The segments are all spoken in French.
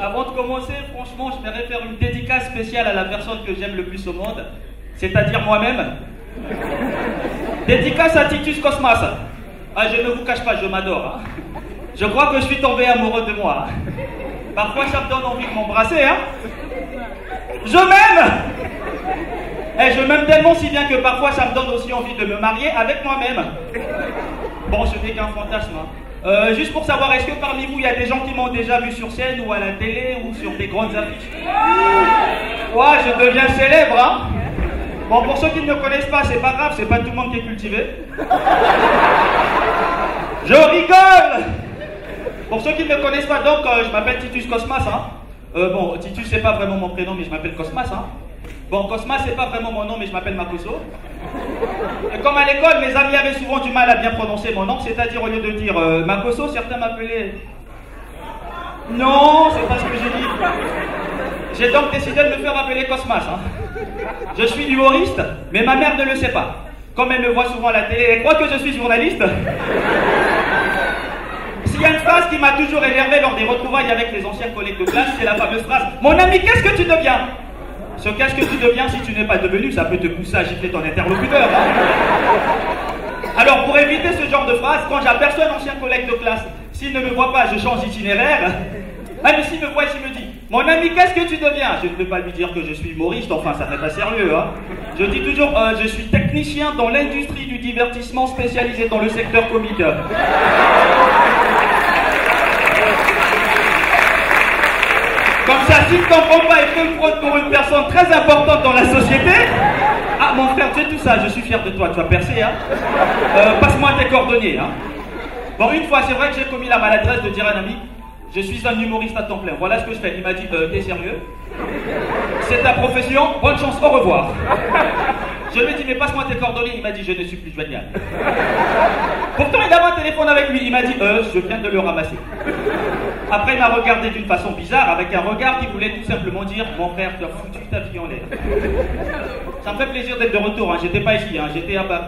Avant de commencer, franchement, je vais faire une dédicace spéciale à la personne que j'aime le plus au monde, c'est-à-dire moi-même. Dédicace à Titus Cosmas. Ah, je ne vous cache pas, je m'adore. Hein. Je crois que je suis tombé amoureux de moi. Hein. Parfois, ça me donne envie de m'embrasser. Hein. Je m'aime. Et je m'aime tellement si bien que parfois, ça me donne aussi envie de me marier avec moi-même. Bon, ce n'est qu'un fantasme. Hein. Juste pour savoir, est-ce que parmi vous, il y a des gens qui m'ont déjà vu sur scène ou à la télé ou sur des grandes affiches? Ouais, je deviens célèbre, hein. Bon, pour ceux qui ne me connaissent pas, c'est pas grave, c'est pas tout le monde qui est cultivé. Je rigole. Pour ceux qui ne me connaissent pas, donc, je m'appelle Titus Cosmas, hein. Bon, Titus, c'est pas vraiment mon prénom, mais je m'appelle Cosmas, hein. Bon, Cosmas, c'est pas vraiment mon nom, mais je m'appelle Makoso. Et comme à l'école, mes amis avaient souvent du mal à bien prononcer mon nom, c'est-à-dire au lieu de dire Makoso, certains m'appelaient... Non, c'est pas ce que j'ai dit. J'ai donc décidé de me faire appeler Cosmas. Hein. Je suis humoriste, mais ma mère ne le sait pas. Comme elle me voit souvent à la télé, elle croit que je suis journaliste. S'il y a une phrase qui m'a toujours énervé lors des retrouvailles avec les anciens collègues de classe, c'est la fameuse phrase « Mon ami, qu'est-ce que tu deviens ?» Ce qu'est-ce que tu deviens si tu n'es pas devenu, ça peut te pousser à gifler ton interlocuteur. Hein. Alors, pour éviter ce genre de phrase, quand j'aperçois un ancien collègue de classe, s'il ne me voit pas, je change d'itinéraire. Ah, mais s'il me voit, il me dit « Mon ami, qu'est-ce que tu deviens ?» Je ne peux pas lui dire que je suis humoriste, enfin, ça fait pas sérieux. Hein. Je dis toujours « Je suis technicien dans l'industrie du divertissement spécialisé dans le secteur comique. » Comme ça, si tu ne comprends pas et que tu me prends pour une personne très importante dans la société, ah mon frère, tu sais tout ça, je suis fier de toi, tu vas percer, hein. Passe-moi tes coordonnées, hein. Bon, une fois, c'est vrai que j'ai commis la maladresse de dire à un ami, je suis un humoriste à temps plein, voilà ce que je fais. Il m'a dit, t'es sérieux? C'est ta profession, bonne chance, au revoir. Je lui ai dit, mais passe-moi tes coordonnées. Il m'a dit, je ne suis plus joignable. Pourtant, il avait un téléphone avec lui. Il m'a dit, je viens de le ramasser. Après, il m'a regardé d'une façon bizarre, avec un regard qui voulait tout simplement dire, mon frère, tu as foutu ta vie en l'air. Ça me fait plaisir d'être de retour. Hein. J'étais pas ici, hein. J'étais à Paris.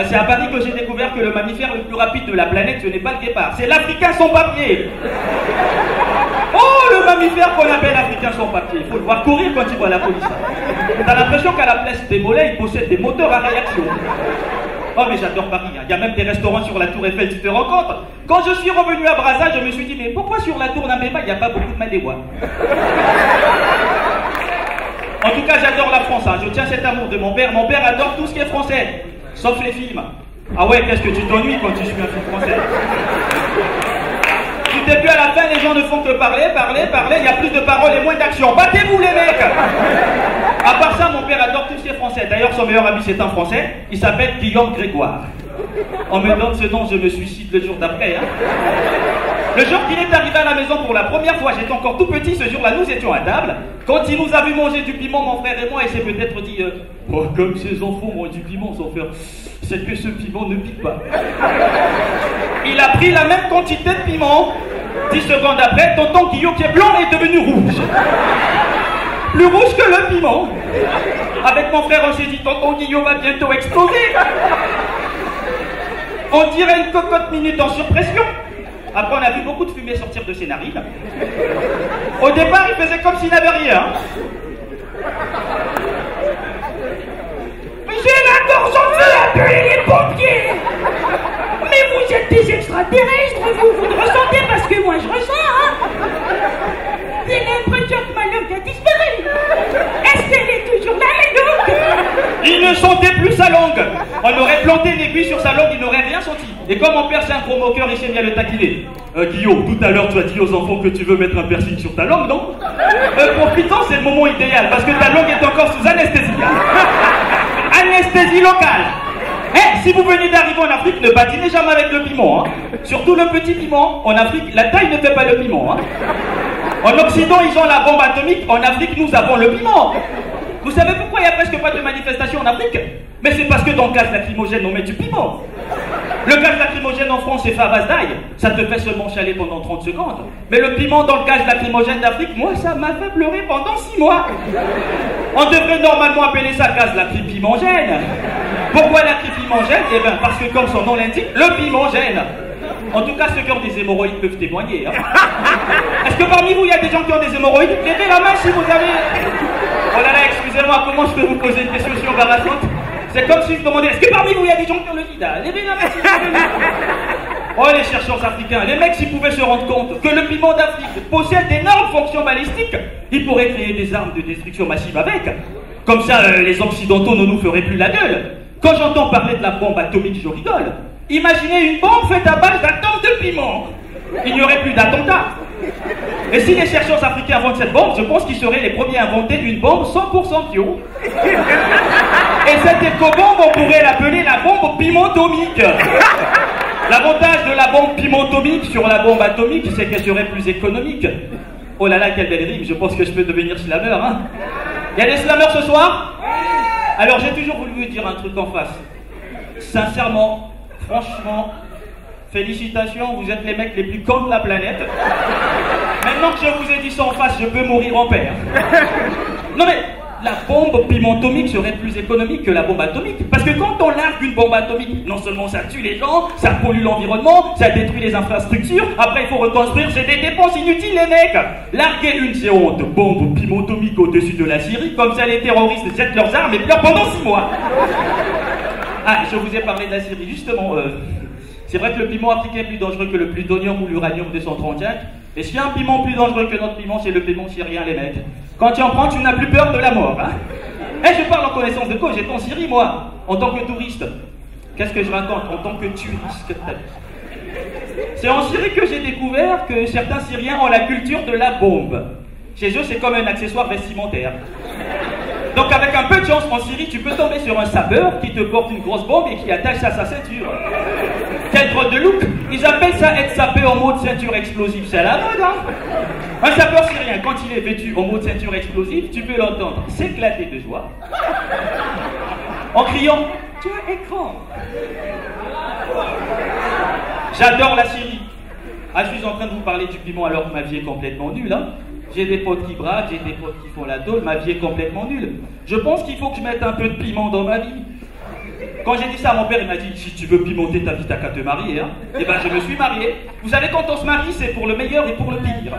C'est à Paris que j'ai découvert que le mammifère le plus rapide de la planète, ce n'est pas le guépard, c'est l'Africain sans papier. Oh, le mammifère qu'on appelle Africain sans papier. Il faut le voir courir quand il voit la police. T'as l'impression qu'à la place des mollets, il possède des moteurs à réaction. Oh, mais j'adore Paris. Hein. Il y a même des restaurants sur la Tour Eiffel, tu te rends compte? Quand je suis revenu à Brazza, je me suis dit, mais pourquoi sur la Tour Nambeba, il n'y a pas beaucoup de Maléwa? En tout cas, j'adore la France. Hein. Je tiens cet amour de mon père. Mon père adore tout ce qui est français, sauf les films. Ah ouais, qu'est-ce que tu t'ennuies quand tu suis un film français? Du début à la fin, les gens ne font que parler. Il y a plus de paroles et moins d'action. Battez-vous, les mecs! À part ça, mon père adore tout ce qui est français. D'ailleurs, son meilleur ami, c'est un français. Il s'appelle Guillaume Grégoire. On me donne ce nom, je me suicide le jour d'après. Hein. Le jour qu'il est arrivé à la maison pour la première fois, j'étais encore tout petit, ce jour-là, nous étions à table. Quand il nous a vu manger du piment, mon frère et moi, il s'est peut-être dit oh, comme ces enfants mangent du piment, son frère, c'est que ce piment ne pique pas. Il a pris la même quantité de piment. 10 secondes après, tonton Guillaume qui est blanc est devenu rouge. Plus rouge que le piment. Avec mon frère, on s'est dit, tonton Guillaume va bientôt exploser. On dirait une cocotte minute en surpression. Après, on a vu beaucoup de fumée sortir de ses narines. Au départ, il faisait comme s'il n'avait rien. J'ai la gorge en feu, appelez les pompiers. Mais vous êtes des extraterrestres, vous le ressentez parce que moi je ressens, hein. J'ai l'impression que ma langue a disparu. Est-ce qu'elle est toujours là, la langue? Il ne sentait plus sa langue. On aurait planté une aiguille sur sa langue, il n'aurait rien senti. Et comme mon père c'est un gros moqueur, il s'est mis à le taquiner. Guillaume, tout à l'heure tu as dit aux enfants que tu veux mettre un piercing sur ta langue, non? Profitons, c'est le moment idéal, parce que ta langue est encore sous anesthésie. Anesthésie locale. Si vous venez d'arriver en Afrique, ne badinez jamais avec le piment. Hein. Surtout le petit piment. En Afrique, la taille ne fait pas le piment. Hein. En Occident, ils ont la bombe atomique. En Afrique, nous avons le piment. Vous savez pourquoi il n'y a presque pas de manifestation en Afrique? Mais c'est parce que dans le gaz lacrymogène, on met du piment. Le gaz lacrymogène en France, c'est fait à base d'ail. Ça te fait seulement chialer pendant 30 secondes. Mais le piment dans le gaz lacrymogène d'Afrique, moi, ça m'a fait pleurer pendant 6 mois. On devrait normalement appeler ça gaz lacrymogène. Pourquoi lacrymogène? Eh bien, parce que comme son nom l'indique, le piment gêne. En tout cas, ceux qui ont des hémorroïdes peuvent témoigner. Hein. Est-ce que parmi vous, il y a des gens qui ont des hémorroïdes? Levez la main si vous avez... Oh là là, excusez-moi, comment je peux vous poser une question si embarrassante? C'est comme si je demandais, est-ce que parmi vous, il y a des gens qui ont le sida? Levez la main si vous avez... Oh, les chercheurs africains, les mecs, s'ils pouvaient se rendre compte que le piment d'Afrique possède d'énormes fonctions balistiques, ils pourraient créer des armes de destruction massive avec. Comme ça, les Occidentaux ne nous feraient plus la gueule. Quand j'entends parler de la bombe atomique, je rigole. Imaginez une bombe faite à base d'atomes de piment. Il n'y aurait plus d'attentats. Et si les chercheurs africains inventent cette bombe, je pense qu'ils seraient les premiers à inventer une bombe 100% bio. Et cette éco-bombe, on pourrait l'appeler la bombe pimentomique. L'avantage de la bombe pimentomique sur la bombe atomique, c'est qu'elle serait plus économique. Oh là là, quelle belle rime, je pense que je peux devenir slammer, hein. Il y a des slammers ce soir? Alors j'ai toujours voulu vous dire un truc en face. Sincèrement, franchement, félicitations, vous êtes les mecs les plus cons de la planète. Maintenant que je vous ai dit ça en face, je peux mourir en paix. Non mais, la bombe pimentomique serait plus économique que la bombe atomique. Parce que quand on largue une bombe atomique, non seulement ça tue les gens, ça pollue l'environnement, ça détruit les infrastructures, après il faut reconstruire, c'est des dépenses inutiles les mecs. Larguer une géante bombe pimentomique au-dessus de la Syrie, comme ça les terroristes jettent leurs armes et pleurent pendant 6 mois. Ah, je vous ai parlé de la Syrie, justement, c'est vrai que le piment africain est plus dangereux que le plutonium ou l'uranium 235. Et s'il y a un piment plus dangereux que notre piment, c'est le piment syrien, les mecs. Quand tu en prends, tu n'as plus peur de la mort, hein. Eh, je parle en connaissance de cause, j'étais en Syrie, moi, en tant que touriste. Qu'est-ce que je raconte? En tant que touriste. C'est en Syrie que j'ai découvert que certains Syriens ont la culture de la bombe. Chez eux, c'est comme un accessoire vestimentaire. Donc avec un peu de chance, en Syrie, tu peux tomber sur un sapeur qui te porte une grosse bombe et qui attache à sa ceinture. Quel drôle de look! Ils appellent ça être sapé en mode ceinture explosive, c'est la mode, hein. Un sapeur syrien, quand il est vêtu en mode ceinture explosive, tu peux l'entendre s'éclater de joie en criant « Tu as écran !» J'adore la Syrie. Ah, je suis en train de vous parler du piment alors que ma vie est complètement nulle, hein. J'ai des potes qui braquent, j'ai des potes qui font la tôle, ma vie est complètement nulle. Je pense qu'il faut que je mette un peu de piment dans ma vie. Quand j'ai dit ça à mon père, il m'a dit « Si tu veux pimenter ta vie, t'as qu'à te marier, hein. » Et ben je me suis marié. Vous savez, quand on se marie, c'est pour le meilleur et pour le pire.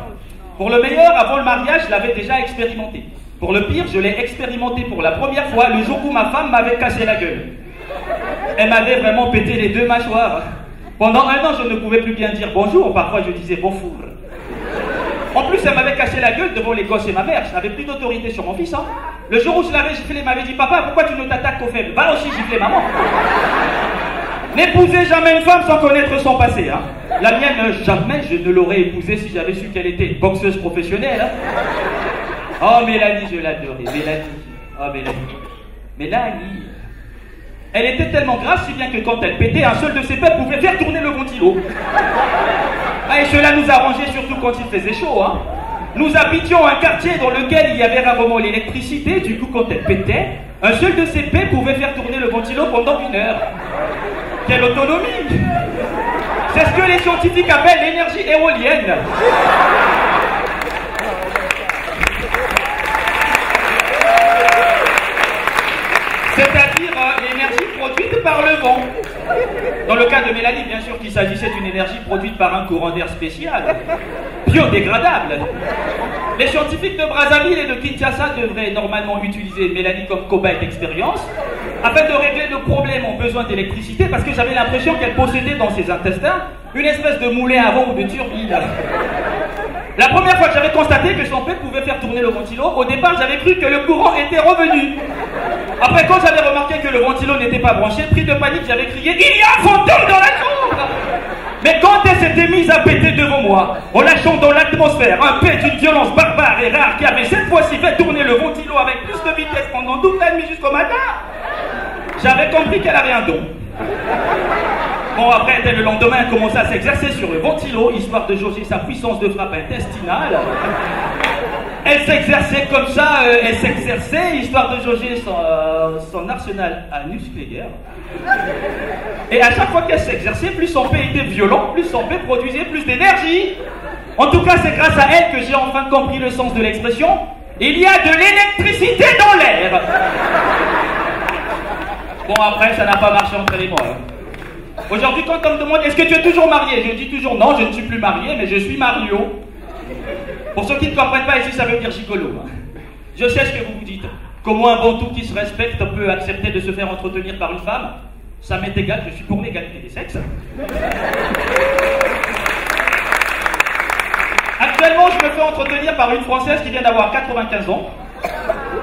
Pour le meilleur, avant le mariage, je l'avais déjà expérimenté. Pour le pire, je l'ai expérimenté pour la première fois le jour où ma femme m'avait cassé la gueule. Elle m'avait vraiment pété les 2 mâchoires. Pendant 1 an, je ne pouvais plus bien dire bonjour, parfois je disais bonjour. En plus, elle m'avait cassé la gueule devant les gosses et ma mère. Je n'avais plus d'autorité sur mon fils, hein. Le jour où je l'avais giflé, elle m'avait dit « Papa, pourquoi tu ne t'attaques qu'aux faibles? Va aussi gifler maman. » N'épousez jamais une femme sans connaître son passé, hein. La mienne, jamais je ne l'aurais épousée si j'avais su qu'elle était boxeuse professionnelle, hein. Oh, Mélanie, je l'adorais. Mélanie. Oh, Mélanie. Elle était tellement grave, si bien que quand elle pétait, un seul de ses pets pouvait faire tourner le ventilo. Ah, et cela nous arrangeait surtout quand il faisait chaud, hein. Nous habitions un quartier dans lequel il y avait rarement l'électricité, du coup quand elle pétait, un seul de ses pets pouvait faire tourner le ventilo pendant 1 heure. Quelle autonomie! C'est ce que les scientifiques appellent l'énergie éolienne. C'est-à-dire l'énergie produite par le vent. Dans le cas de Mélanie, bien sûr qu'il s'agissait d'une énergie produite par un courant d'air spécial, biodégradable. Les scientifiques de Brazzaville et de Kinshasa devraient normalement utiliser Mélanie comme cobaye d'expérience afin de régler le problème en besoin d'électricité, parce que j'avais l'impression qu'elle possédait dans ses intestins une espèce de moulin à vent ou de turbine. La première fois que j'avais constaté que son père pouvait faire tourner le ventilo, au départ j'avais cru que le courant était revenu. Après, quand j'avais remarqué que le ventilo n'était pas branché, pris de panique, j'avais crié « Il y a un fantôme dans la chambre !» Mais quand elle s'était mise à péter devant moi, en lâchant dans l'atmosphère un pet d'une violence barbare et rare qui avait cette fois-ci fait tourner le ventilo avec plus de vitesse pendant toute la nuit jusqu'au matin, j'avais compris qu'elle avait un don. Bon, après, dès le lendemain, elle commençait à s'exercer sur le ventilo, histoire de jauger sa puissance de frappe intestinale. Elle s'exerçait comme ça, elle s'exerçait, histoire de jauger son arsenal à nucléaire. Et à chaque fois qu'elle s'exerçait, plus son P était violent, plus son P produisait plus d'énergie. En tout cas, c'est grâce à elle que j'ai enfin compris le sens de l'expression « Il y a de l'électricité dans l'air ». Bon, après, ça n'a pas marché entre les mois. Aujourd'hui, quand on me demande est-ce que tu es toujours marié, je dis toujours non, je ne suis plus marié, mais je suis Mario. Pour ceux qui ne comprennent pas ici, ça veut dire gigolo. Je sais ce que vous vous dites. Comment un bon tout qui se respecte peut accepter de se faire entretenir par une femme? Ça m'est égal, je suis pour l'égalité des sexes. Actuellement, je me fais entretenir par une Française qui vient d'avoir 95 ans.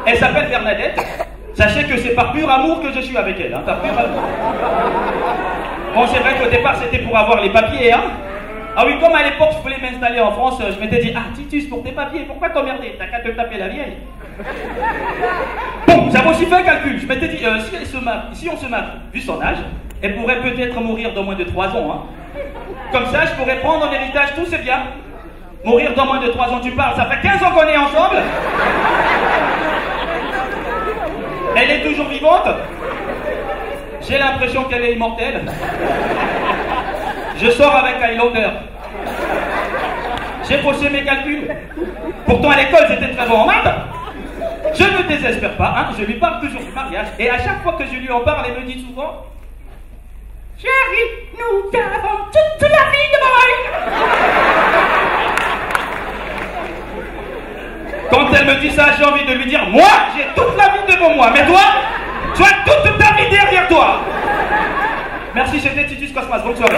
Elle s'appelle Bernadette. Sachez que c'est par pur amour que je suis avec elle, hein, par pur amour. Bon, c'est vrai qu'au départ, c'était pour avoir les papiers, hein. Ah oui, comme à l'époque, je voulais m'installer en France, je m'étais dit, ah, Titus, pour tes papiers, pourquoi t'emmerder? T'as qu'à te taper la vieille. Bon, j'avais aussi fait un calcul. Je m'étais dit, si on se marie, vu son âge, elle pourrait peut-être mourir dans moins de 3 ans, hein. Comme ça, je pourrais prendre en héritage tous ses biens. Mourir dans moins de 3 ans, tu parles, ça fait 15 ans qu'on est ensemble. Elle est toujours vivante. J'ai l'impression qu'elle est immortelle. Je sors avec Highlander. J'ai faussé mes calculs. Pourtant à l'école j'étais très bon en maths. Je ne désespère pas, hein, je lui parle toujours du mariage. Et à chaque fois que je lui en parle, elle me dit souvent: chérie, nous avons toute la vie devant nous. Quand elle me dit ça, j'ai envie de lui dire: moi, j'ai toute la vie devant moi, mais toi, tu as toute ta vie derrière toi. Merci, c'était Titus Cosmas, bonne soirée.